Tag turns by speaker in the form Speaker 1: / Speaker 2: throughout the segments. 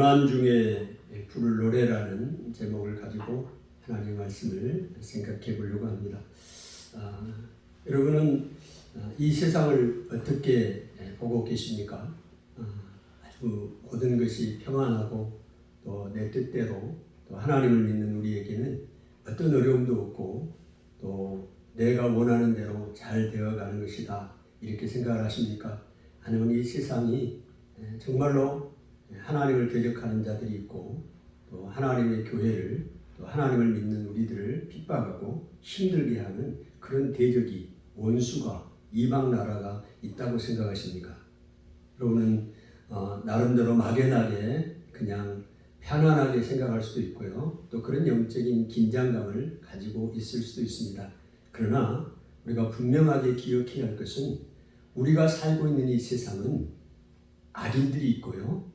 Speaker 1: 고난 중에 부를 노래라는 제목을 가지고 하나님의 말씀을 생각해 보려고 합니다. 여러분은 이 세상을 어떻게 보고 계십니까? 아주 모든 것이 평안하고 또 내 뜻대로 또 하나님을 믿는 우리에게는 어떤 어려움도 없고 또 내가 원하는 대로 잘 되어가는 것이다, 이렇게 생각을 하십니까? 아니면 이 세상이 정말로 하나님을 대적하는 자들이 있고 또 하나님의 교회를 또 하나님을 믿는 우리들을 핍박하고 힘들게 하는 그런 대적이, 원수가, 이방 나라가 있다고 생각하십니까? 여러분은 나름대로 막연하게 그냥 편안하게 생각할 수도 있고요, 또 그런 영적인 긴장감을 가지고 있을 수도 있습니다. 그러나 우리가 분명하게 기억해야 할 것은 우리가 살고 있는 이 세상은 악인들이 있고요,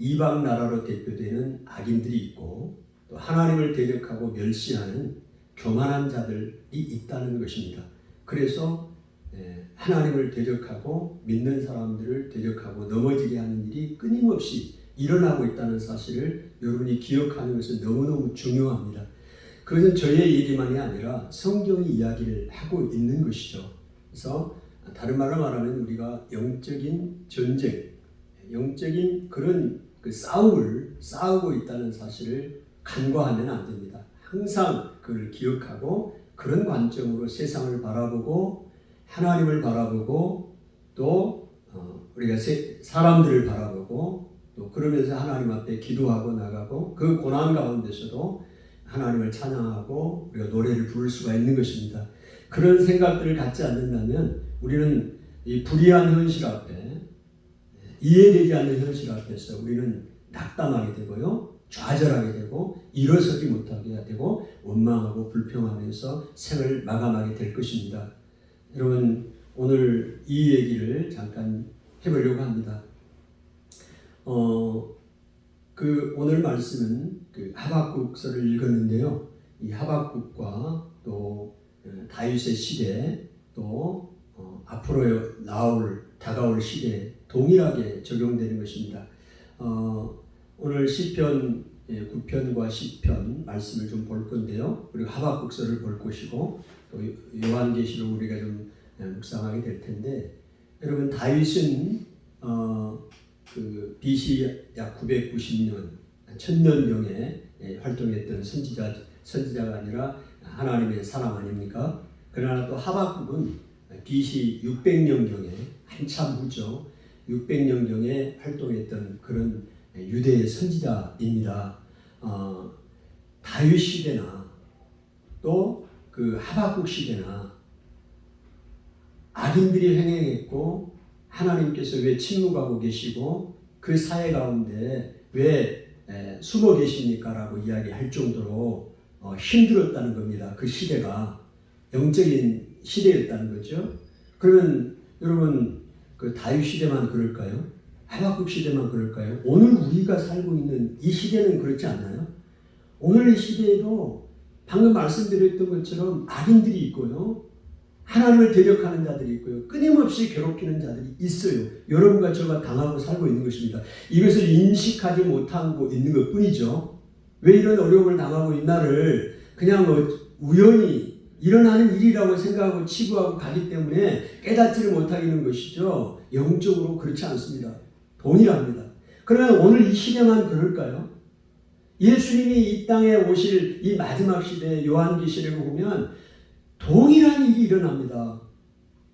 Speaker 1: 이방 나라로 대표되는 악인들이 있고 또 하나님을 대적하고 멸시하는 교만한 자들이 있다는 것입니다. 그래서 하나님을 대적하고 믿는 사람들을 대적하고 넘어지게 하는 일이 끊임없이 일어나고 있다는 사실을 여러분이 기억하는 것은 너무너무 중요합니다. 그것은 저의 얘기만이 아니라 성경이 이야기를 하고 있는 것이죠. 그래서 다른 말로 말하면 우리가 영적인 전쟁, 영적인 그런 싸움을 싸우고 있다는 사실을 간과하면 안 됩니다. 항상 그걸 기억하고 그런 관점으로 세상을 바라보고 하나님을 바라보고 또 우리가 사람들을 바라보고 또 그러면서 하나님 앞에 기도하고 나가고 그 고난 가운데서도 하나님을 찬양하고 우리가 노래를 부를 수가 있는 것입니다. 그런 생각들을 갖지 않는다면 우리는 이 불의한 현실 앞에, 이해되지 않는 현실 앞에서 우리는 낙담하게 되고요, 좌절하게 되고 일어서지 못하게 되고 원망하고 불평하면서 생을 마감하게 될 것입니다. 여러분, 오늘 이 얘기를 잠깐 해보려고 합니다. 오늘 말씀은 하박국서를 읽었는데요, 이 하박국과 또 다윗의 시대 또 앞으로 다가올 시대에 동일하게 적용되는 것입니다. 오늘 시편 9편과 10편 말씀을 좀 볼 건데요, 그리고 하박국서를 볼 것이고 또 요한계시록 우리가 좀 묵상하게 될 텐데, 여러분 다윗은 BC 약 990년 1000년경에 활동했던 선지자가 아니라 하나님의 사람 아닙니까? 그러나 또 하박국은 BC 600년경에 한참 후죠. 600년경에 활동했던 그런 유대의 선지자입니다. 다윗 시대나 또 그 하박국 시대나 악인들이 횡행했고 하나님께서 왜 침묵하고 계시고 그 사회 가운데 왜 숨어 계십니까? 라고 이야기할 정도로 힘들었다는 겁니다. 그 시대가 영적인 시대였다는 거죠. 그러면 여러분, 그 다윗 시대만 그럴까요? 하박국 시대만 그럴까요? 오늘 우리가 살고 있는 이 시대는 그렇지 않나요? 오늘 이 시대에도 방금 말씀드렸던 것처럼 악인들이 있고요, 하나님을 대적하는 자들이 있고요, 끊임없이 괴롭히는 자들이 있어요. 여러분과 저가 당하고 살고 있는 것입니다. 이것을 인식하지 못하고 있는 것 뿐이죠. 왜 이런 어려움을 당하고 있나를 그냥 우연히 일어나는 일이라고 생각하고 치부하고 가기 때문에 깨닫지를 못하게 되는 것이죠. 영적으로 그렇지 않습니다. 동일합니다. 그러면 오늘 이 시대만 그럴까요? 예수님이 이 땅에 오실 이 마지막 시대에 요한계시록을 보면 동일한 일이 일어납니다.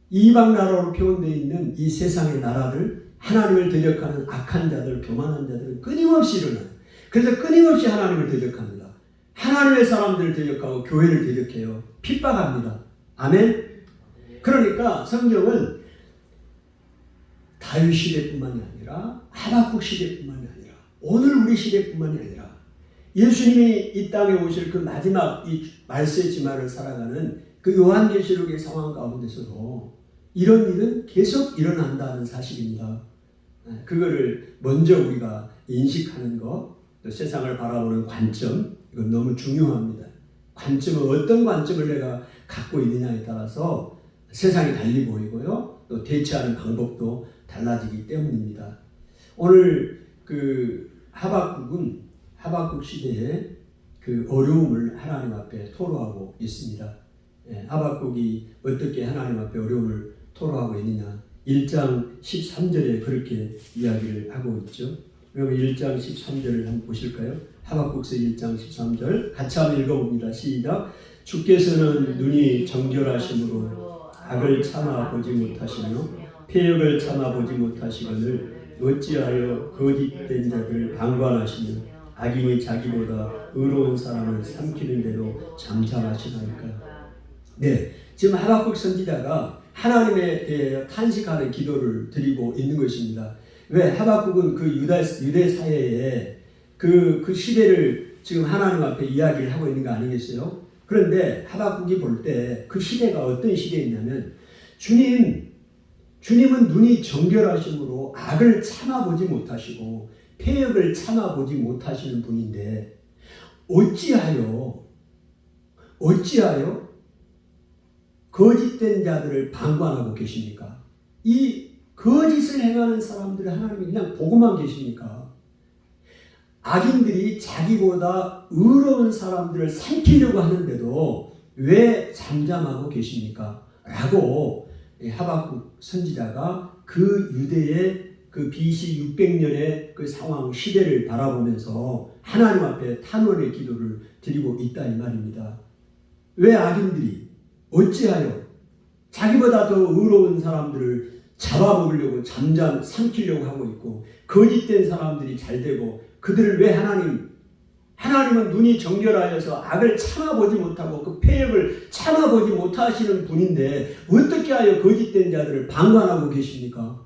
Speaker 1: 이방 나라로 표현되어 있는 이 세상의 나라들, 하나님을 대적하는 악한 자들, 교만한 자들은 끊임없이 일어나요. 그래서 끊임없이 하나님을 대적합니다. 하나님의 사람들을 대적하고 교회를 대적해요. 핍박합니다. 아멘? 그러니까 성경은 다윗 시대뿐만이 아니라 하박국 시대뿐만이 아니라 오늘 우리 시대뿐만이 아니라 예수님이 이 땅에 오실 그 마지막 이 말세의 지말을 살아가는 그 요한계시록의 상황 가운데서도 이런 일은 계속 일어난다는 사실입니다. 그거를 먼저 우리가 인식하는 것, 또 세상을 바라보는 관점, 이건 너무 중요합니다. 관점은 어떤 관점을 내가 갖고 있느냐에 따라서 세상이 달리 보이고요, 또 대처하는 방법도 달라지기 때문입니다. 오늘 하박국 시대에 그 어려움을 하나님 앞에 토로하고 있습니다. 하박국이 어떻게 하나님 앞에 어려움을 토로하고 있느냐? 1장 13절에 그렇게 이야기를 하고 있죠. 그러면 1장 13절을 한번 보실까요? 하박국서 1장 13절 같이 한번 읽어봅니다. 시작. 주께서는 눈이 정결하심으로 악을 참아 보지 못하시며 폐역을 참아 보지 못하시거늘 어찌하여 거짓된 자들 방관하시며 악인이 자기보다 의로운 사람을 삼키는 대로 잠잠하시나이까. 네, 지금 하박국 선지자가 하나님에 대해 탄식하는 기도를 드리고 있는 것입니다. 왜? 하박국은 그 유대 사회에 그 시대를 지금 하나님 앞에 이야기를 하고 있는 거 아니겠어요? 그런데 하박국이 볼 때 그 시대가 어떤 시대였냐면 주님은 눈이 정결하심으로 악을 참아보지 못하시고 폐역을 참아보지 못하시는 분인데 어찌하여 거짓된 자들을 방관하고 계십니까? 이 거짓을 행하는 사람들을 하나님이 그냥 보고만 계십니까? 악인들이 자기보다 의로운 사람들을 삼키려고 하는데도 왜 잠잠하고 계십니까? 라고 하박국 선지자가 그 유대의 그 BC 600년의 그 상황 시대를 바라보면서 하나님 앞에 탄원의 기도를 드리고 있다 이 말입니다. 왜 악인들이 어찌하여 자기보다 더 의로운 사람들을 잡아먹으려고 삼키려고 하고 있고 거짓된 사람들이 잘되고 그들을 왜 하나님은 눈이 정결하여서 악을 참아보지 못하고 그 폐역을 참아보지 못하시는 분인데 어떻게 하여 거짓된 자들을 방관하고 계십니까?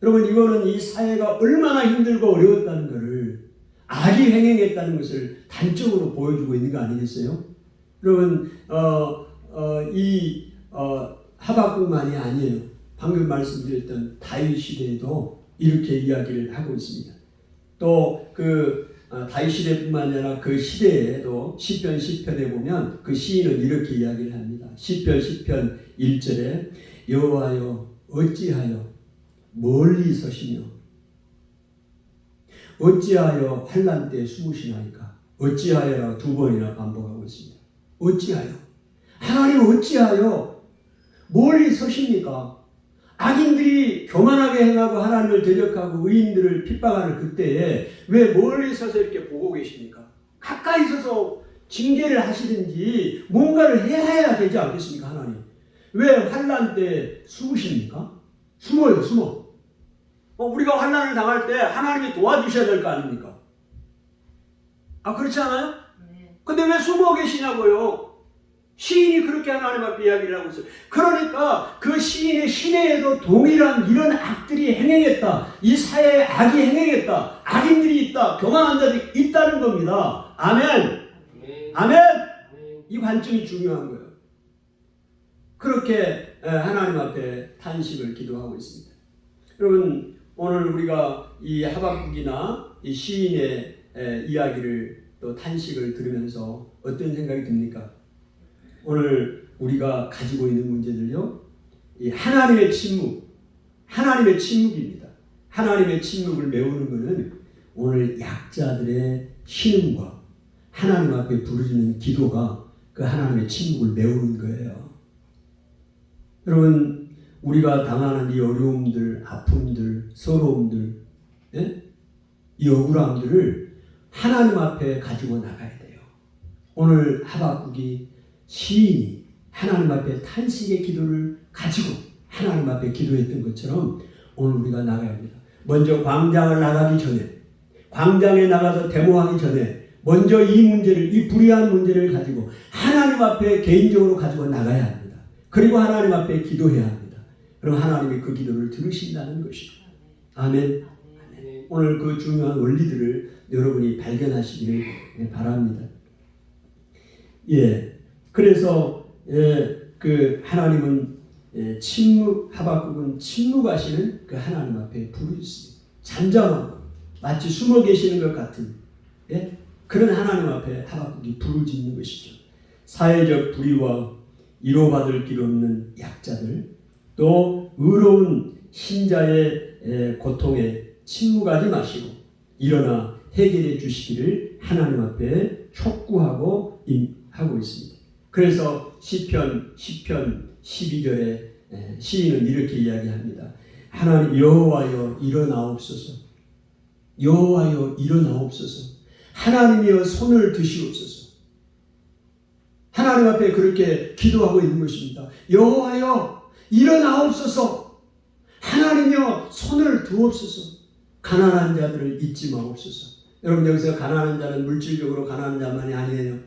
Speaker 1: 여러분 이거는 이 사회가 얼마나 힘들고 어려웠다는 것을 악이 행행했다는 것을 단적으로 보여주고 있는 거 아니겠어요? 여러분 하박국만이 아니에요. 방금 말씀드렸던 다윗 시대에도 이렇게 이야기를 하고 있습니다. 또 다윗 시대뿐만 아니라 그 시대에도 시편 10편에 보면 그 시인은 이렇게 이야기를 합니다. 시편 10편 1절에 여호와여 어찌하여 멀리 서시며 어찌하여 환난 때 숨으시나이까. 어찌하여라 두 번이나 반복하고 있습니다. 어찌하여 하나님 어찌하여 멀리 서십니까? 악인들이 교만하게 행하고 하나님을 대적하고 의인들을 핍박하는 그때에 왜 멀리 서서 이렇게 보고 계십니까? 가까이 서서 징계를 하시든지 뭔가를 해야 되지 않겠습니까? 하나님 왜 환난 때 숨으십니까? 숨어. 우리가 환난을 당할 때 하나님이 도와주셔야 될 거 아닙니까? 그렇지 않아요? 근데 왜 숨어 계시냐고요? 시인이 그렇게 하나님 앞에 이야기를 하고 있어요. 그러니까 그 시인의 시대에도 동일한 이런 악들이 행행했다. 이 사회에 악이 행행했다. 악인들이 있다. 교만한 자들이 있다는 겁니다. 아멘. 이 관점이 중요한 거예요. 그렇게 하나님 앞에 탄식을 기도하고 있습니다. 여러분 오늘 우리가 이 하박국이나 이 시인의 이야기를 또 탄식을 들으면서 어떤 생각이 듭니까? 오늘 우리가 가지고 있는 문제들요, 이 하나님의 침묵입니다. 하나님의 침묵을 메우는 것은 오늘 약자들의 신음과 하나님 앞에 부르짖는 기도가 그 하나님의 침묵을 메우는 거예요. 여러분, 우리가 당하는 이 어려움들, 아픔들, 서러움들, 이 억울함들을 하나님 앞에 가지고 나가야 돼요. 오늘 하박국이 시인이 하나님 앞에 탄식의 기도를 가지고 하나님 앞에 기도했던 것처럼 오늘 우리가 나가야 합니다. 먼저 광장을 나가기 전에, 광장에 나가서 데모하기 전에 먼저 이 불의한 문제를 가지고 하나님 앞에 개인적으로 가지고 나가야 합니다. 그리고 하나님 앞에 기도해야 합니다. 그럼 하나님이 그 기도를 들으신다는 것이죠. 아멘. 오늘 그 중요한 원리들을 여러분이 발견하시기를 바랍니다. 그래서 그 하나님은 하박국은 침묵하시는 그 하나님 앞에 부르짖습니다. 잠잠하고 마치 숨어 계시는 것 같은 그런 하나님 앞에 하박국이 부르짖는 것이죠. 사회적 불의와 위로받을 길 없는 약자들, 또 의로운 신자의 고통에 침묵하지 마시고 일어나 해결해 주시기를 하나님 앞에 촉구하고 하고 있습니다. 그래서 시편 12절에 시인은 이렇게 이야기합니다. 하나님 여호와여 일어나옵소서. 여호와여 일어나옵소서. 하나님이여 손을 드시옵소서. 하나님 앞에 그렇게 기도하고 있는 것입니다. 여호와여 일어나옵소서. 하나님이여 손을 두옵소서. 가난한 자들을 잊지 마옵소서. 여러분 여기서 가난한 자는 물질적으로 가난한 자만이 아니에요.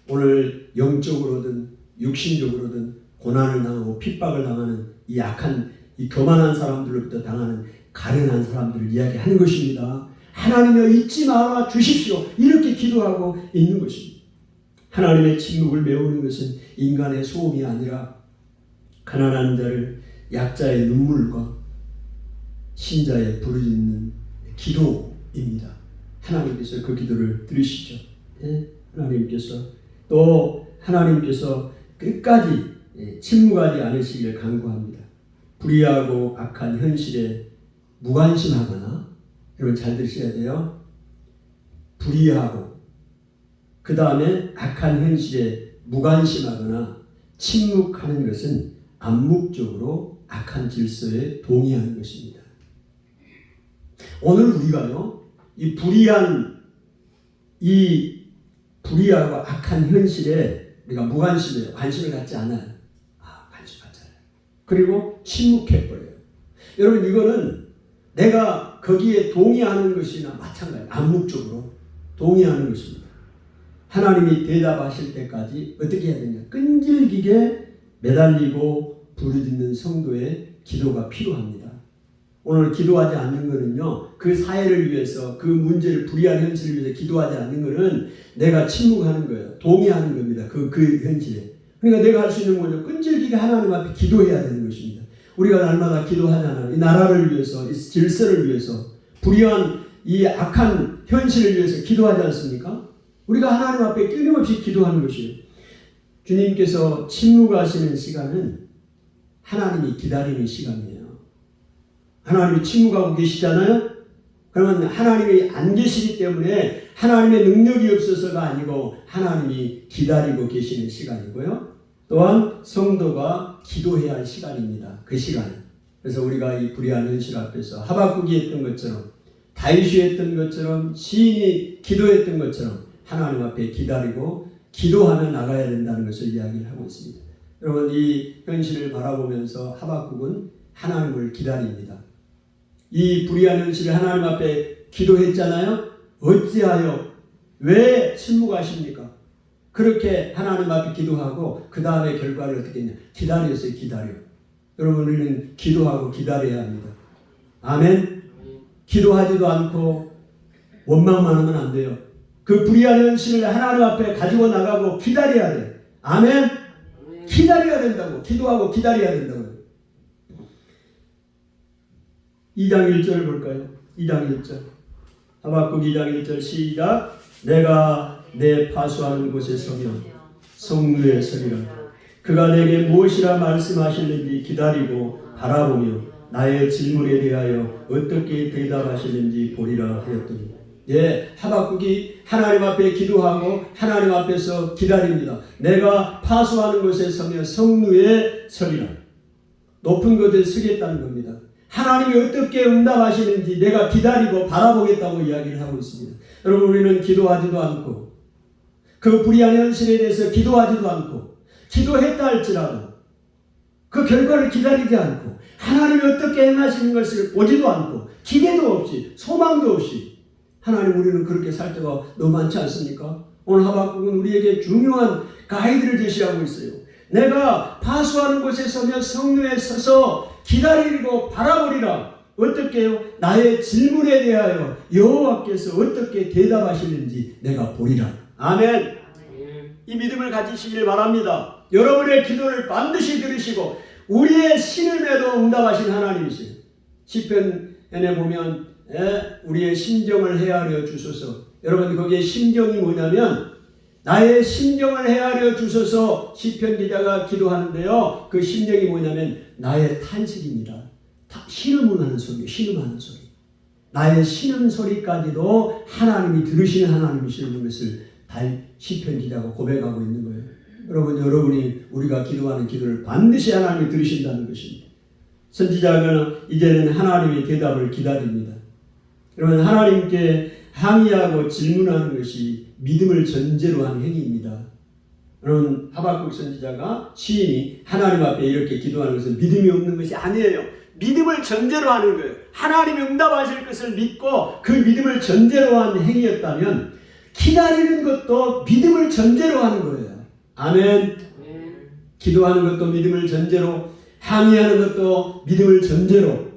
Speaker 1: 오늘 영적으로든 육신적으로든 고난을 당하고 핍박을 당하는 이 약한 이 교만한 사람들로부터 당하는 가련한 사람들을 이야기하는 것입니다. 하나님여 잊지 말아 주십시오. 이렇게 기도하고 있는 것입니다. 하나님의 침묵을 메우는 것은 인간의 소음이 아니라 가난한 자를 약자의 눈물과 신자의 부르짖는 기도입니다. 하나님께서 그 기도를 들으시죠. 하나님께서 끝까지 침묵하지 않으시기를 간구합니다. 불의하고 악한 현실에 무관심하거나, 여러분 잘 들으셔야 돼요. 불의하고 그 다음에 악한 현실에 무관심하거나 침묵하는 것은 암묵적으로 악한 질서에 동의하는 것입니다. 오늘 우리가요, 이 불의하고 악한 현실에 우리가 무관심해요. 관심을 갖지 않아요. 관심 갖잖아요. 그리고 침묵해버려요. 여러분 이거는 내가 거기에 동의하는 것이나 마찬가지예요. 암묵적으로 동의하는 것입니다. 하나님이 대답하실 때까지 어떻게 해야 되냐? 끈질기게 매달리고 부르짖는 성도의 기도가 필요합니다. 오늘 기도하지 않는 것은요, 그 사회를 위해서, 그 문제를, 불의한 현실을 위해서 기도하지 않는 것은 내가 침묵하는 거예요. 동의하는 겁니다. 그 현실에. 그러니까 내가 할 수 있는 거죠. 끈질기게 하나님 앞에 기도해야 되는 것입니다. 우리가 날마다 기도하잖아요. 이 나라를 위해서, 이 질서를 위해서, 불의한 이 악한 현실을 위해서 기도하지 않습니까? 우리가 하나님 앞에 끊임없이 기도하는 것이에요. 주님께서 침묵하시는 시간은 하나님이 기다리는 시간이에요. 하나님이 침묵하고 계시잖아요. 그러면 하나님이 안 계시기 때문에 하나님의 능력이 없어서가 아니고 하나님이 기다리고 계시는 시간이고요. 또한 성도가 기도해야 할 시간입니다. 그 시간은. 그래서 우리가 이 불의한 현실 앞에서 하박국이 했던 것처럼, 다윗이 했던 것처럼, 시인이 기도했던 것처럼 하나님 앞에 기다리고 기도하며 나가야 된다는 것을 이야기를 하고 있습니다. 여러분 이 현실을 바라보면서 하박국은 하나님을 기다립니다. 이 불의한 현실을 하나님 앞에 기도했잖아요. 어찌하여 왜 침묵하십니까? 그렇게 하나님 앞에 기도하고 그 다음에 결과를 어떻게 했냐? 기다렸어요. 기다려. 여러분 우리는 기도하고 기다려야 합니다. 아멘. 기도하지도 않고 원망만 하면 안 돼요. 그 불의한 현실을 하나님 앞에 가지고 나가고 기다려야 돼. 아멘. 기다려야 된다고. 기도하고 기다려야 된다고. 2장 1절을 볼까요? 2장 1절. 하박국 2장 1절 시작. 내가 내 파수하는 곳에 서면 성루에 서리라. 그가 내게 무엇이라 말씀하실는지 기다리고 바라보며 나의 질문에 대하여 어떻게 대답하시는지 보리라 하였더니. 하박국이 하나님 앞에 기도하고 하나님 앞에서 기다립니다. 내가 파수하는 곳에 서면 성루에 서리라. 높은 곳에 서겠다는 겁니다. 하나님이 어떻게 응답하시는지 내가 기다리고 바라보겠다고 이야기를 하고 있습니다. 여러분 우리는 기도하지도 않고 그 불의한 현실에 대해서 기도하지도 않고 기도했다 할지라도 그 결과를 기다리지 않고 하나님이 어떻게 행하시는 것을 보지도 않고 기대도 없이 소망도 없이 하나님 우리는 그렇게 살 때가 너무 많지 않습니까? 오늘 하박국은 우리에게 중요한 가이드를 제시하고 있어요. 내가 파수하는 곳에 서면 성루에 서서 기다리고 바라보리라. 어떻게 해요? 나의 질문에 대하여 여호와께서 어떻게 대답하시는지 내가 보리라. 아멘. 이 믿음을 가지시길 바랍니다. 여러분의 기도를 반드시 들으시고 우리의 신음에도 응답하신 하나님이세요. 시편에 보면 우리의 심정을 헤아려 주소서. 여러분 거기에 심정이 뭐냐면 나의 심정을 헤아려 주소서. 시편 기자가 기도하는데요. 그 심정이 뭐냐면 나의 탄식입니다. 신음을 하는 소리, 신음하는 소리. 나의 신음소리까지도 하나님이 들으시는 하나님이시는 것을 시편 기자가 고백하고 있는 거예요. 여러분이 우리가 기도하는 기도를 반드시 하나님이 들으신다는 것입니다. 선지자는 이제는 하나님의 대답을 기다립니다. 여러분, 하나님께 항의하고 질문하는 것이 믿음을 전제로 한 행위입니다. 여러분, 하박국 선지자가 시인이 하나님 앞에 이렇게 기도하는 것은 믿음이 없는 것이 아니에요. 믿음을 전제로 하는 거예요. 하나님이 응답하실 것을 믿고 그 믿음을 전제로 한 행위였다면 기다리는 것도 믿음을 전제로 하는 거예요. 아멘. 기도하는 것도 믿음을 전제로, 항의하는 것도 믿음을 전제로,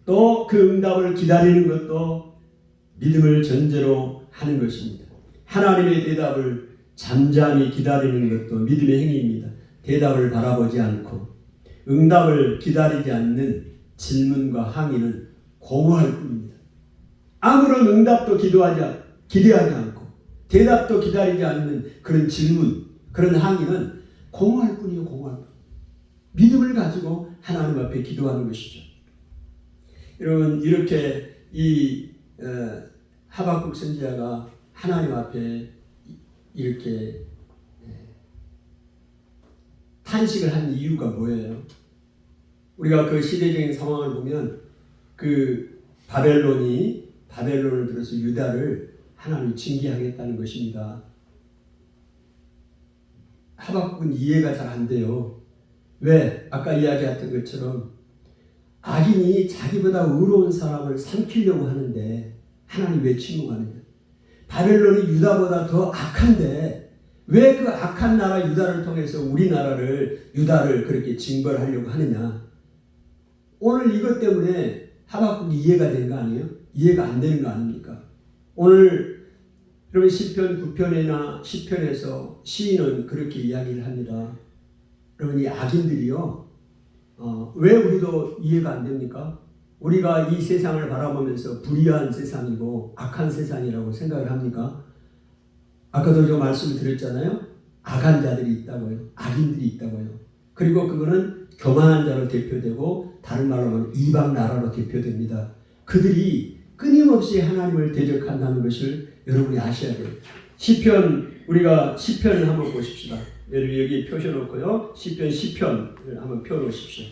Speaker 1: 또 그 응답을 기다리는 것도 믿음을 전제로 하는 것입니다. 하나님의 대답을 잠잠히 기다리는 것도 믿음의 행위입니다. 대답을 바라보지 않고 응답을 기다리지 않는 질문과 항의는 공허할 뿐입니다. 아무런 응답도 기대하지 않고 대답도 기다리지 않는 그런 질문, 그런 항의는 공허할 뿐이에요. 공허할 뿐. 믿음을 가지고 하나님 앞에 기도하는 것이죠. 여러분, 이렇게 하박국 선지자가 하나님 앞에 이렇게 탄식을 한 이유가 뭐예요? 우리가 그 시대적인 상황을 보면 그 바벨론을 들어서 유다를 하나님이 징계하겠다는 것입니다. 하박국은 이해가 잘 안 돼요. 왜? 아까 이야기했던 것처럼 악인이 자기보다 의로운 사람을 삼키려고 하는데 하나님 왜 침묵하느냐? 바벨론이 유다보다 더 악한데 왜 그 악한 나라 유다를 통해서 유다를 그렇게 징벌하려고 하느냐? 오늘 이것 때문에 하박국이 이해가 된 거 아니에요? 이해가 안 되는 거 아닙니까? 오늘 여러분 시편 9편이나 10편에서 시인은 그렇게 이야기를 합니다. 여러분, 이 악인들이요, 왜 우리도 이해가 안 됩니까? 우리가 이 세상을 바라보면서 불의한 세상이고 악한 세상이라고 생각을 합니까? 아까도 저 말씀을 드렸잖아요. 악한 자들이 있다고요. 악인들이 있다고요. 그리고 그거는 교만한 자로 대표되고 다른 말로 하면 이방 나라로 대표됩니다. 그들이 끊임없이 하나님을 대적한다는 것을 여러분이 아셔야 돼요. 우리가 시편을 한번 보십시다. 여기 펴셔놓고요. 시편 10편을 한번 펴놓으십시오.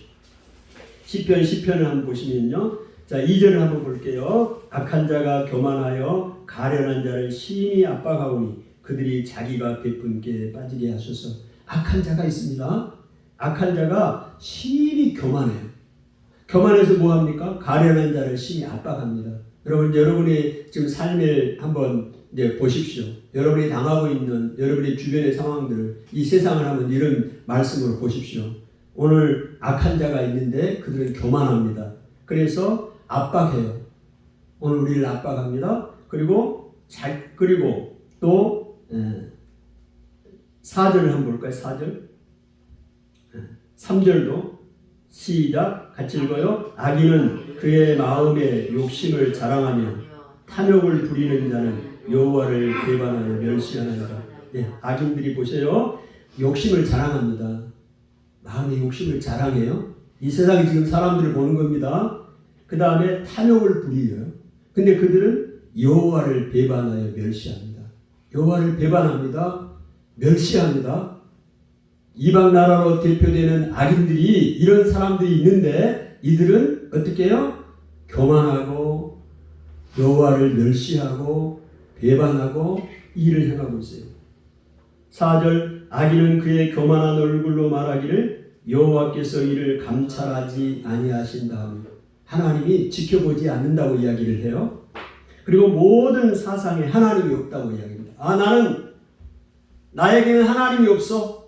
Speaker 1: 시편 10편을 한번 보시면요. 자, 2절을 한번 볼게요. 악한 자가 교만하여 가련한 자를 심히 압박하오니 그들이 자기가 베푼 게 빠지게 하소서. 악한 자가 있습니다. 악한 자가 심히 교만해요. 교만해서 뭐합니까? 가련한 자를 심히 압박합니다. 여러분이 지금 삶을 한번 이제 보십시오. 여러분이 당하고 있는 여러분의 주변의 상황들을, 이 세상을 한번 이런 말씀으로 보십시오. 오늘 악한 자가 있는데 그들은 교만합니다. 그래서 압박해요. 오늘 우리를 압박합니다. 그리고 또 4절을 한번 볼까요? 4절. 3절도 시작 같이 읽어요. 악인은 그의 마음에 욕심을 자랑하며 탐욕을 부리는 자는 여호와를 배반하여 멸시하나이다. 악인들이 보세요. 욕심을 자랑합니다. 마음의 욕심을 자랑해요. 이 세상이 지금 사람들을 보는 겁니다. 그 다음에 탐욕을 부리어요. 근데 그들은 여호와를 배반하여 멸시합니다. 여호와를 배반합니다. 멸시합니다. 이방 나라로 대표되는 악인들이, 이런 사람들이 있는데 이들은 어떻게 해요? 교만하고 여호와를 멸시하고 배반하고 일을 행하고 있어요. 4절 악인은 그의 교만한 얼굴로 말하기를 여호와께서 이를 감찰하지 아니하신다며 하나님이 지켜보지 않는다고 이야기를 해요. 그리고 모든 사상에 하나님이 없다고 이야기합니다. 나에게는 하나님이 없어.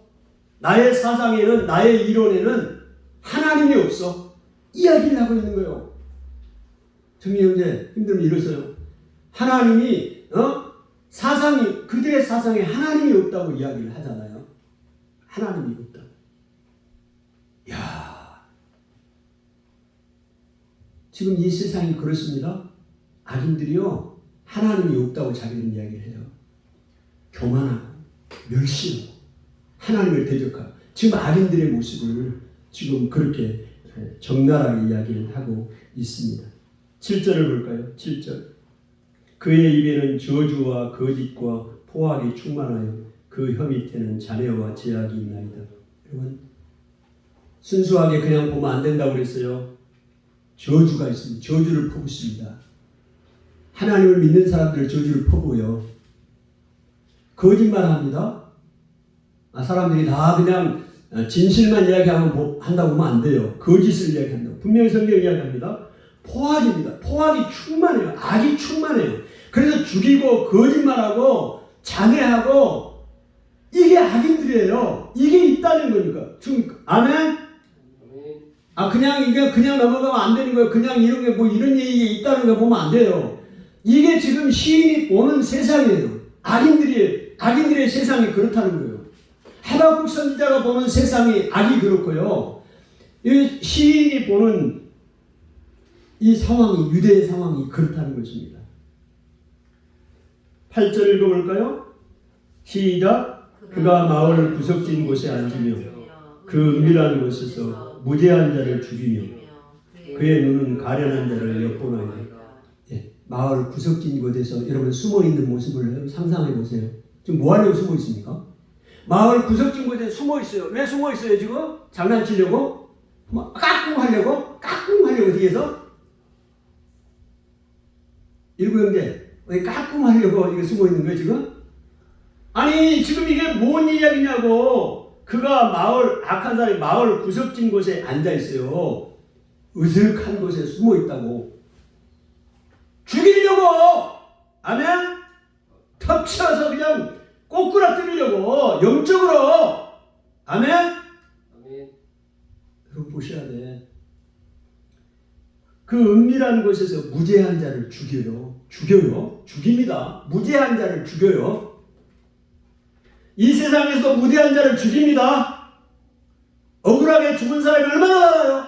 Speaker 1: 나의 사상에는, 나의 이론에는 하나님이 없어. 이야기를 하고 있는 거예요. 정리 형제, 힘들면 이러세요. 하나님이 그들의 사상에 하나님이 없다고 이야기를 하잖아요. 하나님이 없다. 야, 지금 이 세상이 그렇습니다. 악인들이요, 하나님이 없다고 자기는 이야기를 해요. 교만하고 멸시하고 하나님을 대적하고, 지금 악인들의 모습을 지금 그렇게 적나라하게 이야기를 하고 있습니다. 7절을 볼까요? 7절. 그의 입에는 저주와 거짓과 포악이 충만하여 그 혀 밑에는 잔해와 제약이 있나이다. 여러분, 순수하게 그냥 보면 안 된다고 그랬어요. 저주가 있습니다. 저주를 퍼붓습니다. 하나님을 믿는 사람들 저주를 퍼부어요. 거짓말합니다. 사람들이 다 그냥 진실만 한다고 보면 안 돼요. 거짓을 이야기한다고. 분명히 성경 이야기합니다. 포악입니다. 포악이 충만해요. 악이 충만해요. 그래서 죽이고 거짓말하고 잔해하고 이게 악인들이에요. 이게 있다는 거니까. 아멘? 그냥 이게 그냥 넘어가면 안 되는 거예요. 그냥 이런 게 뭐 이런 얘기 있다는 거 보면 안 돼요. 이게 지금 시인이 보는 세상이에요. 악인들의 세상이 그렇다는 거예요. 하박국 선지자가 보는 세상이 악이 그렇고요. 이 시인이 보는 이 상황이 유대의 상황이 그렇다는 것입니다. 8절 읽어볼까요? 시작. 그가 마을 구석진 곳에 앉으며 그 은밀한 곳에서 무죄한 자를 죽이며 그의 눈은 가련한 자를 엿보나이다. 마을 구석진 곳에서 여러분 숨어있는 모습을 상상해 보세요. 지금 뭐 하려고 숨어 있습니까? 마을 구석진 곳에 숨어 있어요. 왜 숨어 있어요 지금? 장난치려고? 까꿍하려고? 까꿍하려고 뒤에서? 일구형제 왜 까꿍하려고 이거 숨어 있는 거예요 지금? 아니 지금 이게 뭔 이야기냐고. 그가 악한 사람이 마을 구석진 곳에 앉아 있어요. 으슥한 곳에 숨어 있다고. 죽이려고. 아멘? 덮쳐서 그냥 꼬꾸라뜨리려고. 영적으로. 아멘? 여러분 보셔야 돼. 그 은밀한 곳에서 무죄한 자를 죽여요. 죽입니다. 무죄한 자를 죽여요. 이 세상에서 무죄한 자를 죽입니다. 억울하게 죽은 사람이 얼마나 많아요.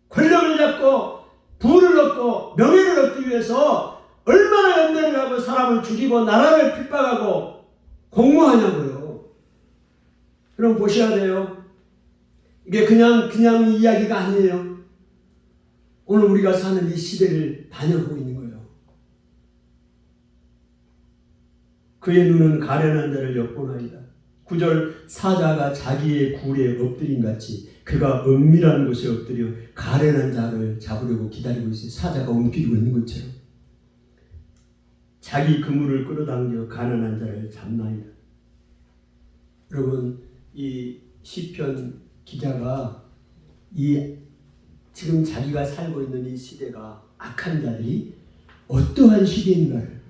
Speaker 1: 권력을 잡고 부를 얻고 명예를 얻기 위해서 얼마나 연대를 하고 사람을 죽이고 나라를 핍박하고 공모하냐고요. 그럼 보셔야 돼요. 이게 그냥 이야기가 아니에요. 오늘 우리가 사는 이 시대를 반영하고 있는 거예요. 그의 눈은 가련한 자를 엿보나이다. 9절. 사자가 자기의 굴에 엎드린 같이 그가 은밀한 곳에 엎드려 가련한 자를 잡으려고 기다리고 있어요. 사자가 움켜쥐고 있는 것처럼 자기 그물을 끌어당겨 가난한 자를 잡나이다. 여러분 이 시편 기자가 지금 자기가 살고 있는 이 시대가 악한 자들이 어떠한 시대인가를,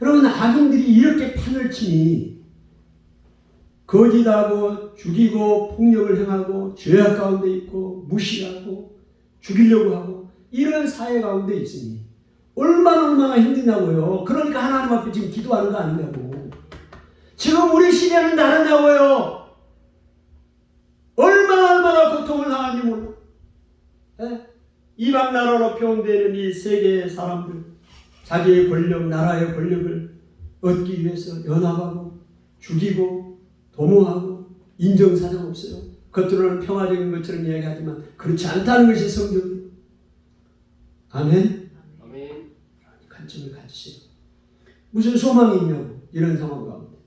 Speaker 1: 여러분 악인들이 이렇게 판을 치니 거짓하고 죽이고 폭력을 행하고 죄악 가운데 있고 무시하고 죽이려고 하고 이런 사회 가운데 있으니 얼마나 힘드냐고요. 그러니까 하나님 앞에 지금 기도하는 거 아니냐고. 지금 우리 시대는 다르냐고요. 얼마나 고통을 당하는지 몰라. 이방 나라로 표현되는 이 세계의 사람들, 자기의 권력, 나라의 권력을 얻기 위해서 연합하고 죽이고 도모하고 인정사정 없어요. 겉으로는 평화적인 것처럼 이야기하지만 그렇지 않다는 것이 성경이에요. 아멘? 아멘. 관점을 가지세요. 무슨 소망이 있냐고 이런 상황 가운데.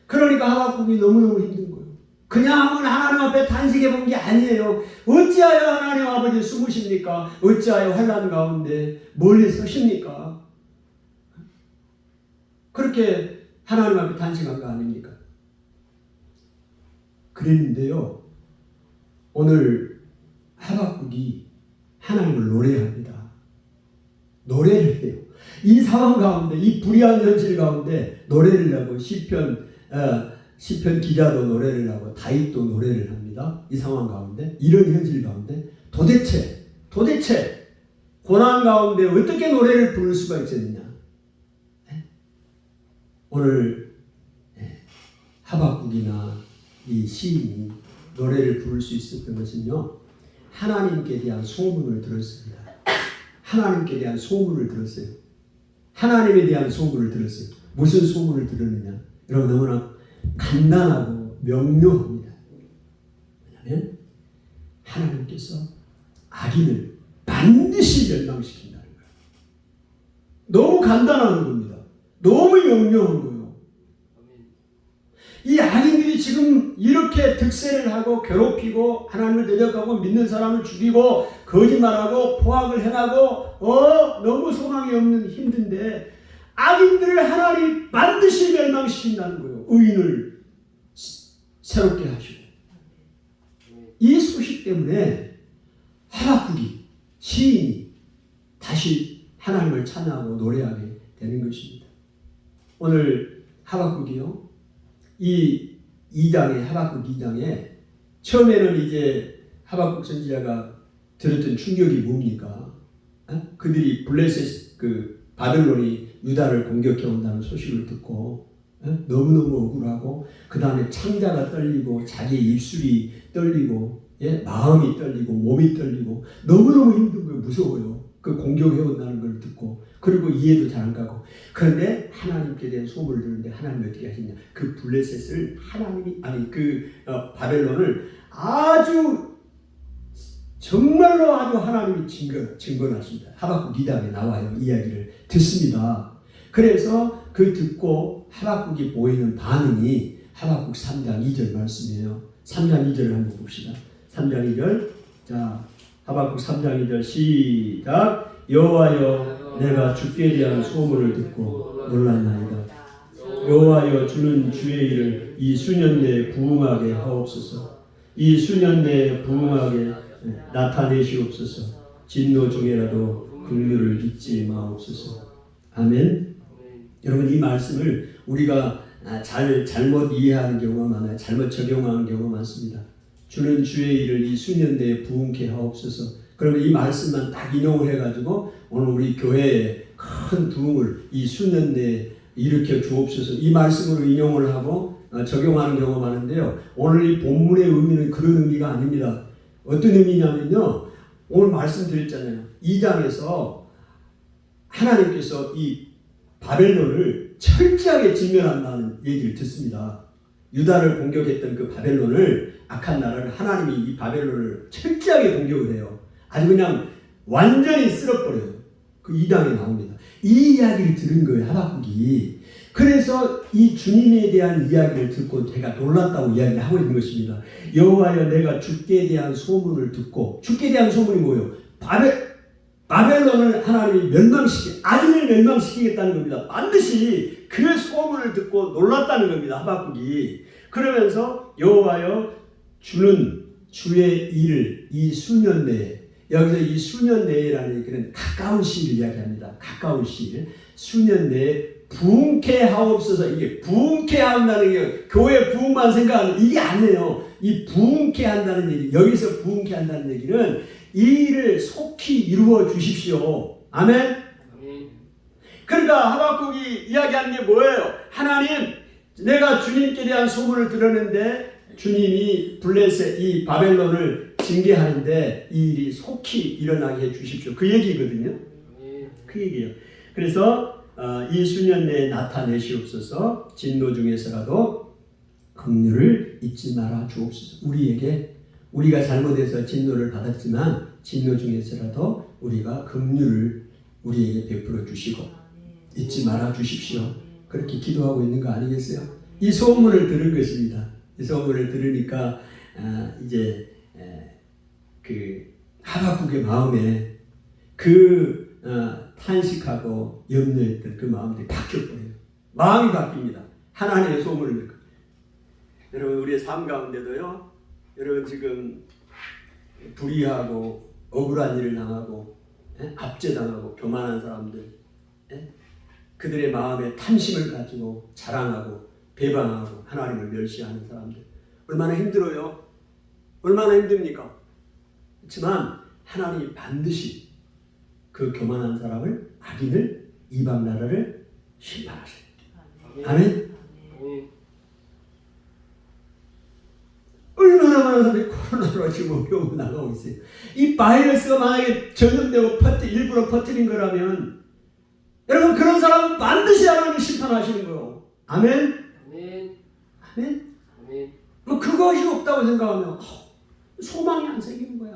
Speaker 1: 그러니까 하박국이 너무너무 힘든 거예요. 그냥 하나님 앞에 단식해 본 게 아니에요. 어찌하여 하나님 아버지 숨으십니까? 어찌하여 환난 가운데 멀리 서십니까? 그렇게 하나님 앞에 단식한 거 아닙니까? 그랬는데요. 오늘 하박국이 하나님을 노래합니다. 노래를 해요. 이 상황 가운데, 이 불의한 현실 가운데 노래를 하고 시편 기자도 노래를 하고 다윗도 노래를 합니다. 이 상황 가운데, 이런 현실 가운데 도대체 고난 가운데 어떻게 노래를 부를 수가 있었느냐? 오늘 하박국이나 이 시인이 노래를 부를 수 있었던 것은요, 하나님께 대한 소문을 들었습니다. 하나님께 대한 소문을 들었어요. 하나님에 대한 소문을 들었어요. 무슨 소문을 들었느냐? 여러분 너무나 간단하고 명료합니다. 왜냐하면 하나님께서 악인을 반드시 멸망시킨다는 거예요. 간단한 겁니다. 너무 명료한 거예요. 이 악인들이 지금 이렇게 득세를 하고 괴롭히고 하나님을 대적하고 믿는 사람을 죽이고 거짓말하고 포악을 행하고 너무 소망이 없는 힘든데 악인들을 하나님이 반드시 멸망시킨다는 거예요. 의인을 새롭게 하시고. 이 소식 때문에 하박국이 시인이 다시 하나님을 찬양하고 노래하게 되는 것입니다. 오늘 하박국이요. 이 2장에 하박국 2장에 처음에는 이제 하박국 선지자가 들었던 충격이 뭡니까? 그들이 블레셋 바벨론이 유다를 공격해 온다는 소식을 듣고 너무너무 억울하고 그 다음에 창자가 떨리고 자기의 입술이 떨리고 마음이 떨리고 몸이 떨리고 너무너무 힘든 거예요. 무서워요. 그 공격해 온다는 걸 듣고 그리고 이해도 잘 안 가고 그런데 하나님께 대한 소문을 듣는데 하나님이 어떻게 하시냐 그 블레셋을 바벨론을 아주 정말로 아주 하나님이 증거하십니다. 하박국 2장에 나와요. 이야기를 듣습니다. 그래서 그 듣고 하박국이 보이는 반응이 하박국 3장 2절 말씀이에요. 3장 2절을 한번 봅시다. 3장 2절 자 하박국 3장 2절 시작 여호와여 내가 주께 대한 소문을 듣고 놀랐나이다. 여호와여 주는 주의 일을 이 수년 내에 부응하게 하옵소서. 이 수년 내에 부응하게 나타내시옵소서. 진노 중에라도 긍휼을 잊지 마옵소서. 아멘. 여러분 이 말씀을 우리가 잘못 이해하는 경우가 많아요. 잘못 적용하는 경우가 많습니다. 주는 주의 일을 이 수년 내에 부응케 하옵소서. 그러면 이 말씀만 딱 인용을 해가지고 오늘 우리 교회에 큰 부흥을 이 수년 내에 일으켜 주옵소서. 이 말씀으로 인용을 하고 적용하는 경우가 많은데요. 오늘 이 본문의 의미는 그런 의미가 아닙니다. 어떤 의미냐면요. 오늘 말씀드렸잖아요. 2장에서 하나님께서 이 바벨론을 철저하게 진멸한다는 얘기를 듣습니다. 유다를 공격했던 그 바벨론을 악한 나라를 하나님이 이 바벨론을 철저하게 공격을 해요. 아주 그냥 완전히 쓸어버려요. 그 2장에 나옵니다. 이 이야기를 들은 거예요. 하박국이. 그래서 이 주님에 대한 이야기를 듣고 제가 놀랐다고 이야기를 하고 있는 것입니다. 여호와여 내가 주께 대한 소문을 듣고 주께 대한 소문이 뭐예요? 바벨론을 하나님이 악인을 멸망시키겠다는 겁니다. 반드시 그 소문을 듣고 놀랐다는 겁니다. 하박국이. 그러면서 여호와여 주는 주의 일을 이 수년 내에 여기서 이 수년 내라는 얘기는 가까운 시일을 이야기합니다. 가까운 시일. 수년 내에 부흥케 하옵소서. 이게 부흥케 한다는 게 교회 부흥만 생각하는 이게 아니에요. 이 부흥케 한다는 얘기. 여기서 부흥케 한다는 얘기는 이 일을 속히 이루어 주십시오. 아멘. 그러니까 하박국이 이야기하는 게 뭐예요? 하나님, 내가 주님께 대한 소문을 들었는데 주님이 블레셋 이 바벨론을 징계하는데 이 일이 속히 일어나게 해 주십시오. 그 얘기거든요. 그 얘기예요. 그래서 이 수년 내에 나타내시옵소서. 진노 중에서라도 긍휼을 잊지 말아 주옵소서. 우리가 잘못해서 진노를 받았지만 진노 중에서라도 우리가 긍휼을 우리에게 베풀어 주시고 잊지 말아 주십시오. 그렇게 기도하고 있는 거 아니겠어요? 이 소문을 들은 것입니다. 이 소문을 들으니까 이제 그 하박국의 마음에 그 탄식하고 염려했던 그 마음들이 바뀌어버려요. 마음이 바뀝니다. 하나님의 소문을 듣고. 여러분 우리의 삶 가운데도요. 여러분 지금 불의하고 억울한 일을 당하고 압제당하고 교만한 사람들 그들의 마음에 탐심을 가지고 자랑하고 배반하고 하나님을 멸시하는 사람들 얼마나 힘들어요. 얼마나 힘듭니까? 그렇지만 하나님이 반드시 그 교만한 사람을 악인을 이방 나라를 심판하셔요. 아멘. 얼마나 많은 사람이 코로나로 지금 어려움을 나가고 있어요. 이 바이러스가 만약에 전염되고 일부러 퍼뜨린 거라면 여러분 그런 사람은 반드시 하나님이 심판하시는 거예요. 아멘. 아멘. 아멘. 아멘. 뭐 그것이 없다고 생각하면 소망이 안 생기는 거야.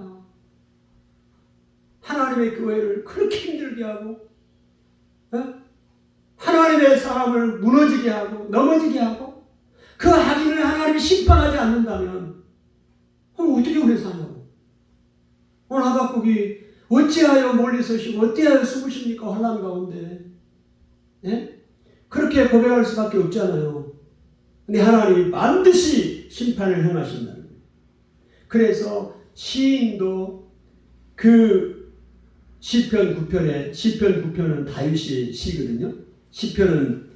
Speaker 1: 하나님의 교회를 그렇게 힘들게 하고 하나님의 사람을 무너지게 하고 넘어지게 하고 그 악인을 하나님이 심판하지 않는다면 그럼 어떻게 우리 사냐고. 오늘 하박국이 어찌하여 멀리 서시고 어찌하여 숨으십니까 환난 가운데. 예? 그렇게 고백할 수밖에 없잖아요. 근데 하나님이 반드시 심판을 행하신다는 거예요. 그래서 시인도 그 시편 9편은 다윗의 시거든요. 시편은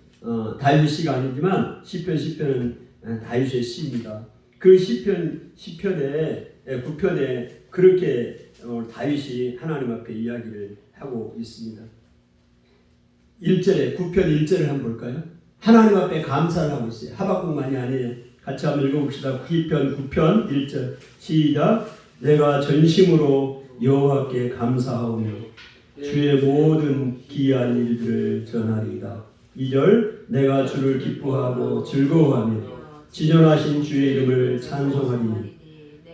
Speaker 1: 다윗의 시가 아니지만 시편은 다윗의 시입니다. 그 시편의 9편에 그렇게 다윗이 하나님 앞에 이야기를 하고 있습니다. 1절에 9편 1절을 한번 볼까요? 하나님 앞에 감사를 하고 있어요. 하박국만이 아니에요. 같이 한번 읽어봅시다. 시편 9편 1절 시작. 내가 전심으로 여호와께 감사하오며 주의 모든 기이한 일들을 전하리이다. 2절 내가 주를 기뻐하고 즐거워하며 지존하신 주의 이름을 찬송하리니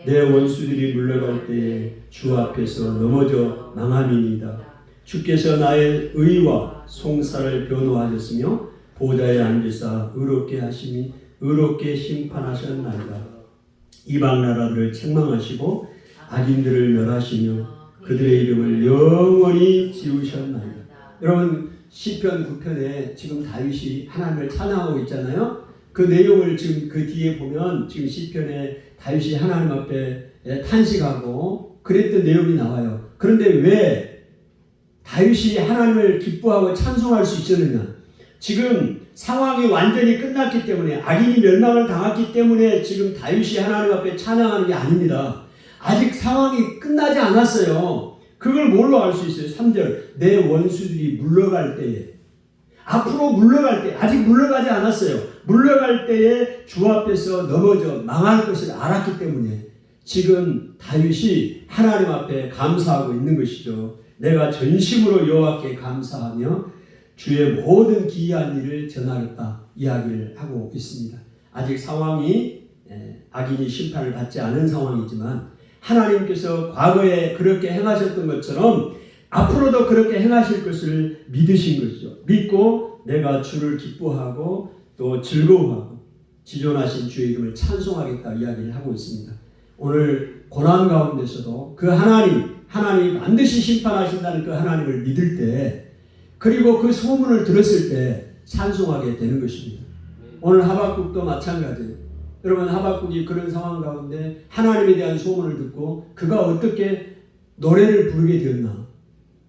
Speaker 1: 내 원수들이 물러갈 때에 주 앞에서 넘어져 망함이니이다. 주께서 나의 의와 송사를 변호하셨으며 보좌에 앉으사 의롭게 하심이 의롭게 심판하셨나이다. 이방 나라들을 책망하시고 악인들을 멸하시며 그들의 이름을 영원히 지우셨나이다. 여러분 시편 9편에 지금 다윗이 하나님을 찬양하고 있잖아요. 그 내용을 지금 그 뒤에 보면 지금 시편에 다윗이 하나님 앞에 탄식하고 그랬던 내용이 나와요. 그런데 왜 다윗이 하나님을 기뻐하고 찬송할 수 있었느냐? 지금 상황이 완전히 끝났기 때문에 악인이 멸망을 당했기 때문에 지금 다윗이 하나님 앞에 찬양하는 게 아닙니다. 아직 상황이 끝나지 않았어요. 그걸 뭘로 알 수 있어요? 3절 내 원수들이 물러갈 때에 앞으로 물러갈 때 아직 물러가지 않았어요. 물러갈 때에 주 앞에서 넘어져 망할 것을 알았기 때문에 지금 다윗이 하나님 앞에 감사하고 있는 것이죠. 내가 전심으로 여호와께 감사하며 주의 모든 기이한 일을 전하겠다 이야기를 하고 있습니다. 아직 상황이 악인이 심판을 받지 않은 상황이지만 하나님께서 과거에 그렇게 행하셨던 것처럼 앞으로도 그렇게 행하실 것을 믿으신 것이죠. 믿고 내가 주를 기뻐하고 또 즐거워하고 지존하신 주의 이름을 찬송하겠다 이야기를 하고 있습니다. 오늘 고난 가운데서도 그 하나님이 반드시 심판하신다는 그 하나님을 믿을 때 그리고 그 소문을 들었을 때 찬송하게 되는 것입니다. 오늘 하박국도 마찬가지예요. 여러분 하박국이 그런 상황 가운데 하나님에 대한 소문을 듣고 그가 어떻게 노래를 부르게 되었나?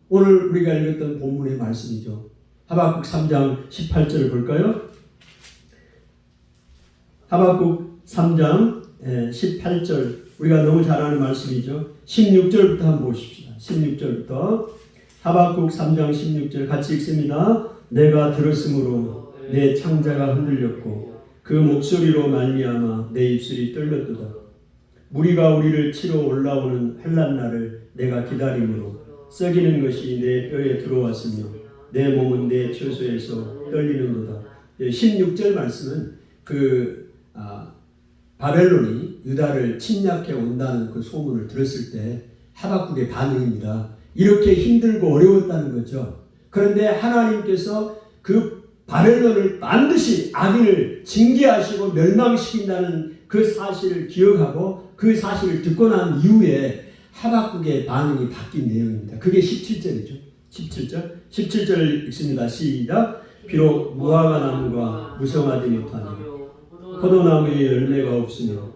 Speaker 1: 오늘 우리가 읽었던 본문의 말씀이죠. 하박국 3장 18절을 볼까요? 하박국 3장 18절 우리가 너무 잘 아는 말씀이죠. 16절부터 한번 보십시다. 16절부터 하박국 3장 16절 같이 읽습니다. 내가 들었으므로 내 창자가 흔들렸고 그 목소리로 말미암아 내 입술이 떨렸도다. 무리가 우리를 치러 올라오는 환난 날을 내가 기다림으로 썩이는 것이 내 뼈에 들어왔으며 내 몸은 내 처소에서 떨리는도다. 16절 말씀은 바벨론이 유다를 침략해 온다는 그 소문을 들었을 때 하박국의 반응입니다. 이렇게 힘들고 어려웠다는 거죠. 그런데 하나님께서 그 바벨론을 반드시 악인을 징계하시고 멸망시킨다는 그 사실을 기억하고 그 사실을 듣고 난 이후에 하박국의 반응이 바뀐 내용입니다. 그게 17절이죠. 17절 읽습니다. 시작. 비록 무화과 나무가 무성하지 못하니 포도나무에 열매가 없으며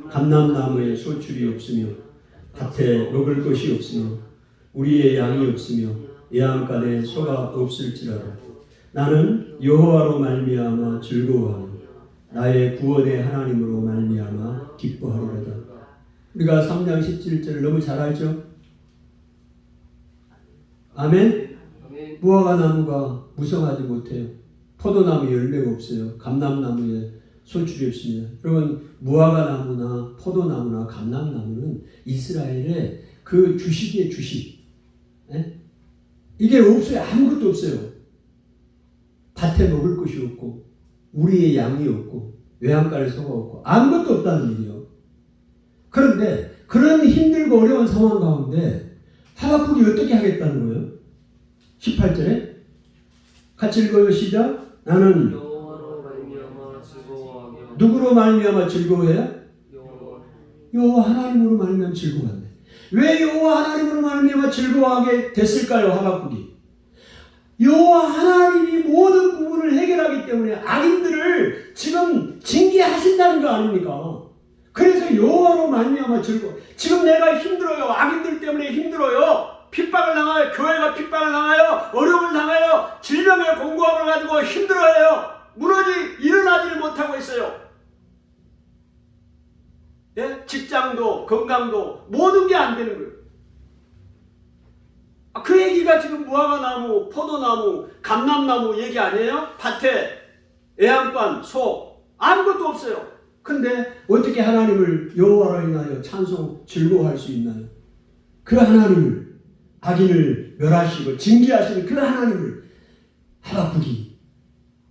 Speaker 1: 감람나무에 소출이 없으며 밭에 먹을 것이 없으며 우리의 양이 없으며 예양간에 소가 없을지라도 나는 여호와로 말미암아 즐거워하며 나의 구원의 하나님으로 말미암아 기뻐하리로다. 우리가 3장 17절을 너무 잘 알죠? 아멘? 무화과 나무가 무성하지 못해요. 포도나무에 열매가 없어요. 감람나무에 소출이 없습니다. 여러분 무화과 나무나 포도나무나 감람나무는 이스라엘의 그 주식이에요. 주식. 이게 없어요. 아무것도 없어요. 밭에 먹을 것이 없고 우리의 양이 없고 외양간에 소가 없고 아무것도 없다는 얘기예요. 그런데 그런 힘들고 어려운 상황 가운데 하박국이 어떻게 하겠다는 거예요? 18절에 같이 읽어요. 시작. 나는
Speaker 2: 여호와로 말미암아 즐거워하며
Speaker 1: 누구로 말미암아 즐거워해요?
Speaker 2: 여호와
Speaker 1: 여호와 하나님으로 말미암아 즐거워한대. 왜 여호와 하나님으로 말미암아 즐거워하게 됐을까요? 하박국이 여호와 하나님이 모든 부분을 해결하기 때문에 악인들을 지금 징계하신다는 거 아닙니까? 그래서 여호와로 말미암아 즐거워. 지금 내가 힘들어요. 악인들 때문에 힘들어요. 핍박을 당하여, 교회가 핍박을 당하여, 어려움을 당하여, 질병의 공고함을 가지고 힘들어해요. 일어나지를 못하고 있어요. 예? 직장도, 건강도, 모든 게 안 되는 거예요. 그 얘기가 지금 무화과나무, 포도나무, 감람나무 얘기 아니에요? 밭에, 애완반, 소, 아무것도 없어요. 근데 어떻게 하나님을 여호와로 인하여 찬송, 즐거워할 수 있나요? 그 하나님을, 악인을 멸하시고 징계하시는 그 하나님을 하박국이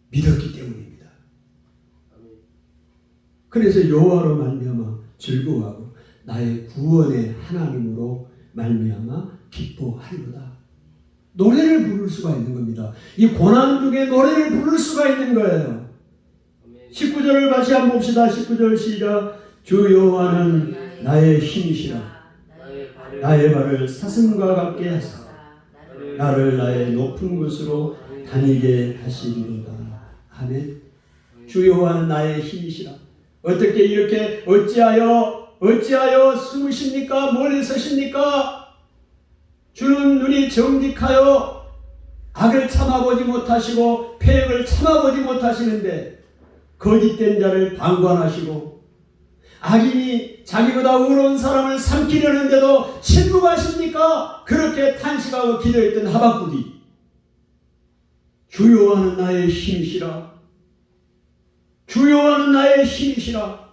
Speaker 1: 믿었기 때문입니다. 그래서 여호와로 말미암아 즐거워하고 나의 구원의 하나님으로 말미암아 기뻐하리로다. 노래를 부를 수가 있는 겁니다. 이 고난 중에 노래를 부를 수가 있는 거예요. 19절을 다시 한번 봅시다. 19절 시작. 주 여호와는 나의 힘이시라. 나의 발을 사슴과 같게 하사 나를 나의 높은 곳으로 다니게 하시리로다. 아멘. 주 여호와는 나의 힘이시라. 어떻게 이렇게 어찌하여 숨으십니까? 멀리 서십니까? 주는 눈이 정직하여 악을 참아보지 못하시고 패역을 참아보지 못하시는데 거짓된 자를 방관하시고 악인이 자기보다 의로운 사람을 삼키려는데도 침묵하십니까? 그렇게 탄식하고 기도했던 하박국이 주 여호와는 나의 힘이시라. 주 여호와는 나의 힘이시라.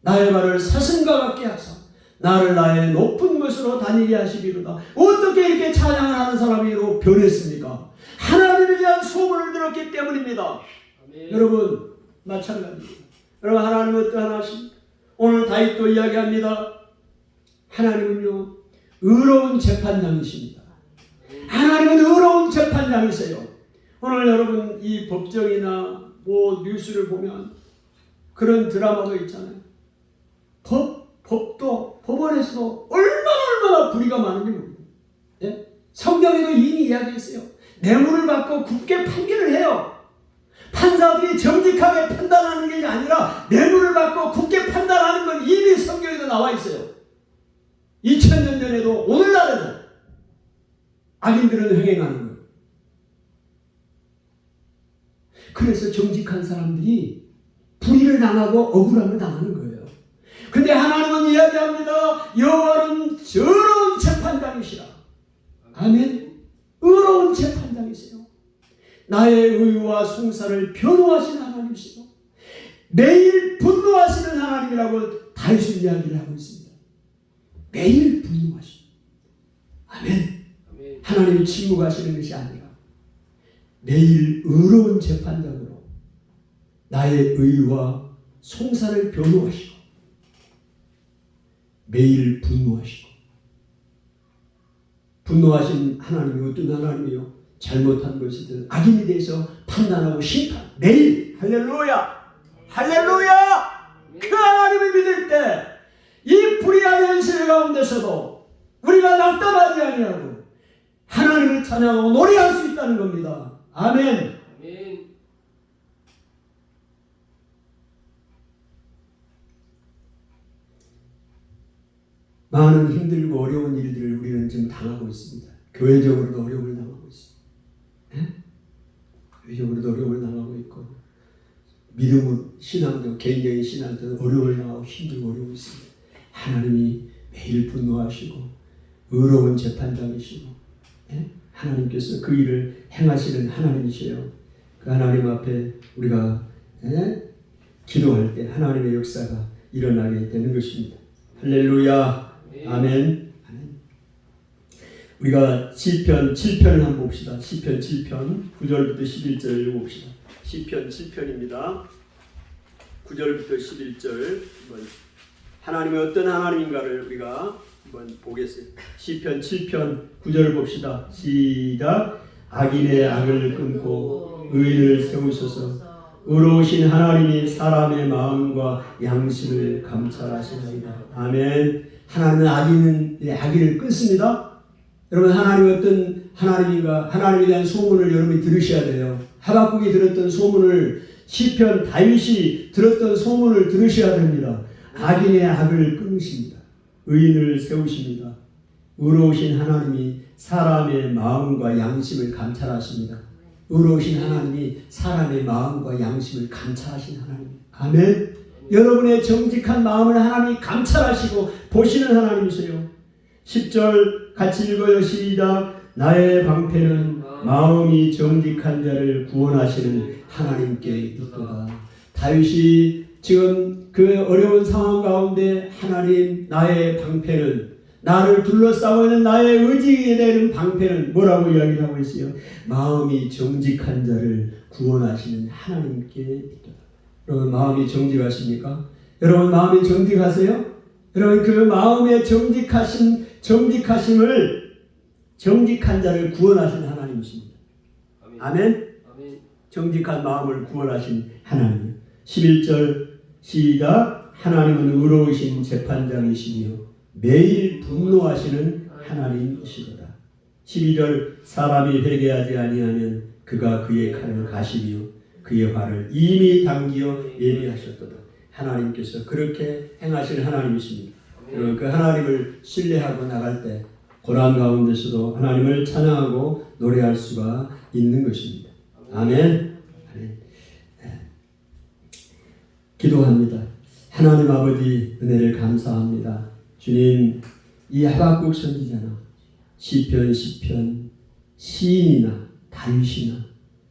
Speaker 1: 나의 발을 사슴과 같게 하사 나를 나의 높은 곳으로 다니게 하시기로다. 어떻게 이렇게 찬양을 하는 사람으로 변했습니까? 하나님에 대한 소문을 들었기 때문입니다. 아멘. 여러분 마찬가지입니다. 여러분 하나님은 어떠하십니까? 오늘 다윗도 이야기합니다. 하나님은요 의로운 재판장이십니다. 하나님은 의로운 재판장이세요. 오늘 여러분 이 법정이나 뭐 뉴스를 보면 그런 드라마도 있잖아요. 법원에서도 얼마나 불의가 많은지 모릅니다. 예? 성경에도 이미 이야기했어요. 뇌물을 받고 굳게 판결을 해요. 판사들이 정직하게 판단하는 게 아니라 뇌물을 받고 굳게 판단하는 건 이미 성경에도 나와 있어요. 2000년 전에도 오늘날에도 악인들은 행행하는 거예요. 그래서 정직한 사람들이 불의를 당하고 억울함을 당하는 거예요. 근데 하나님은 이야기합니다. 여호와는 의로운 재판장이시라. 아멘. 의로운 재판장이세요. 나의 의와 송사를 변호하시는 하나님이시고 매일 분노하시는 하나님이라고 다윗은 이야기를 하고 있습니다. 매일 분노하시고 아멘. 하나님이 침묵하시는 것이 아니라 매일 의로운 재판장으로 나의 의와 송사를 변호하시고 매일 분노하시고 분노하신 하나님이 어떤 하나님이요? 잘못한 것이든 악인에 대해서 판단하고 심판 매일 할렐루야 할렐루야 그 하나님을 믿을 때 이 불의한 현실 가운데서도 우리가 낙담하지 아니하고 하나님을 찬양하고 노래할 수 있다는 겁니다. 아멘.
Speaker 2: 아멘.
Speaker 1: 많은 힘들고 어려운 일들을 우리는 지금 당하고 있습니다. 교회적으로도 어려움을 당하고 있습니다. 네? 교회적으로도 어려움을 당하고 있고 믿음은 신앙도 개인적인 신앙도 어려움을 당하고 힘들고 어려움이 있습니다. 하나님이 매일 분노하시고 의로운 재판장이시고 네? 하나님께서 그 일을 행하시는 하나님이세요. 그 하나님 앞에 우리가 네? 기도할 때 하나님의 역사가 일어나게 되는 것입니다. 할렐루야. 아멘. 우리가 시편 7편을 한번 봅시다. 시편 7편 9절부터 11절 읽어봅시다. 시편 7편입니다. 9절부터 11절 한번 하나님이 어떤 하나님인가를 우리가 한번 보겠습니다. 시편 7편 9절 봅시다. 시작. 악인의 악을 끊고 의인을 세우소서. 의로우신 하나님이 사람의 마음과 양심을 감찰하시나이다. 아멘. 하나님은 악인을 끊습니다. 여러분, 하나님이 어떤 하나님인가, 하나님에 대한 소문을 여러분이 들으셔야 돼요. 하박국이 들었던 소문을, 시편 다윗이 들었던 소문을 들으셔야 됩니다. 악인의 악을 끊으십니다. 의인을 세우십니다. 의로우신 하나님이 사람의 마음과 양심을 감찰하십니다. 의로우신 하나님이 사람의 마음과 양심을 감찰하신 하나님. 아멘. 여러분의 정직한 마음을 하나님이 감찰하시고 보시는 하나님이세요. 10절 같이 읽어요. 시작. 나의 방패는 마음이 정직한 자를 구원하시는 하나님께 있도다. 다윗이 지금 그 어려운 상황 가운데 하나님, 나의 방패는, 나를 둘러싸고 있는 나의 의지에 대한 방패는 뭐라고 이야기를 하고 있어요? 마음이 정직한 자를 구원하시는 하나님께 있도다. 여러분, 마음이 정직하십니까? 여러분, 마음이 정직하세요? 여러분, 그 마음의 정직하심을, 정직한 자를 구원하시는 하나님이십니다. 아멘. 정직한 마음을 구원하신 하나님. 11절 시작. 하나님은 의로우신 재판장이시며 매일 분노하시는 하나님이시도다. 12절 사람이 회개하지 아니하면 그가 그의 칼을 가시며 그의 화를 이미 당기어 예비하셨도다. 하나님께서 그렇게 행하시는 하나님이십니다. 그 하나님을 신뢰하고 나갈 때 고난 가운데서도 하나님을 찬양하고 노래할 수가 있는 것입니다. 아멘. 아멘. 기도합니다. 하나님 아버지, 은혜를 감사합니다. 주님, 이 하박국 선지자나 시편 시인이나 다윗이나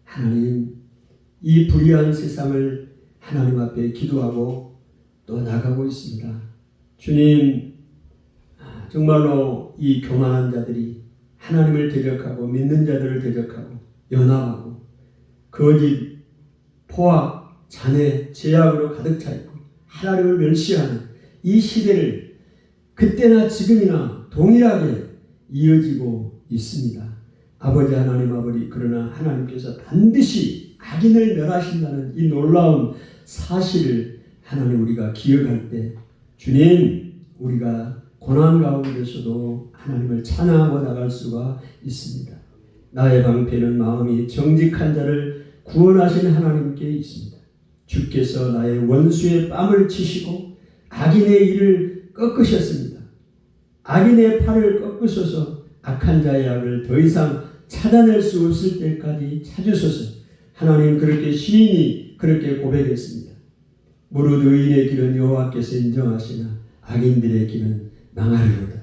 Speaker 1: 하나님, 이 불의한 세상을 하나님 앞에 기도하고 또 나가고 있습니다. 주님, 정말로 이 교만한 자들이 하나님을 대적하고 믿는 자들을 대적하고 연합하고 거짓, 포악, 잔해, 제약으로 가득 차 있고 하나님을 멸시하는 이 시대를 그때나 지금이나 동일하게 이어지고 있습니다. 아버지 하나님, 아버지, 그러나 하나님께서 반드시 악인을 멸하신다는 이 놀라운 사실을 하나님 우리가 기억할 때 주님, 우리가 고난 가운데서도 하나님을 찬양하고 나갈 수가 있습니다. 나의 방패는 마음이 정직한 자를 구원하시는 하나님께 있습니다. 주께서 나의 원수의 뺨을 치시고 악인의 일을 꺾으셨습니다. 악인의 팔을 꺾으셔서 악한 자의 악을 더 이상 찾아낼 수 없을 때까지 찾으소서. 하나님, 그렇게 시인이 그렇게 고백했습니다. 무릇 의인의 길은 여호와께서 인정하시나 악인들의 길은 망하리로다.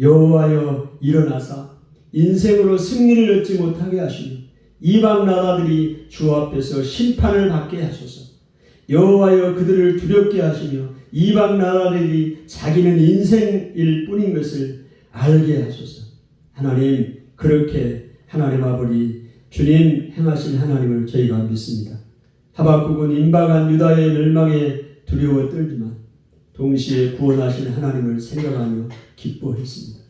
Speaker 1: 여호와여, 일어나사 인생으로 승리를 얻지 못하게 하시며 이방 나라들이 주 앞에서 심판을 받게 하소서. 여호와여, 그들을 두렵게 하시며 이방 나라들이 자기는 인생일 뿐인 것을 알게 하소서. 하나님, 그렇게 하나님 아버지 주님 행하신 하나님을 저희가 믿습니다. 하박국은 임박한 유다의 멸망에 두려워 떨지만 동시에 구원하신 하나님을 생각하며 기뻐했습니다.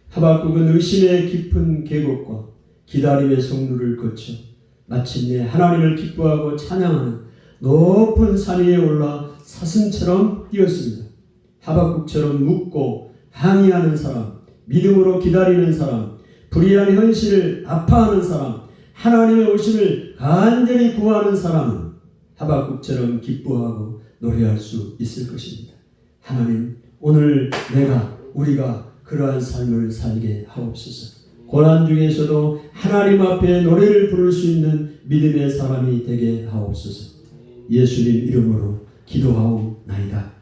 Speaker 1: 하박국은 의심의 깊은 계곡과 기다림의 성루를 거쳐 마침내 하나님을 기뻐하고 찬양하는 높은 산 위에 올라 사슴처럼 뛰었습니다. 하박국처럼 묻고 항의하는 사람, 믿음으로 기다리는 사람, 불의한 현실을 아파하는 사람, 하나님의 오심을 간절히 구하는 사람은 하박국처럼 기뻐하고 노래할 수 있을 것입니다. 하나님, 오늘 우리가 그러한 삶을 살게 하옵소서. 고난 중에서도 하나님 앞에 노래를 부를 수 있는 믿음의 사람이 되게 하옵소서. 예수님 이름으로 기도하옵나이다.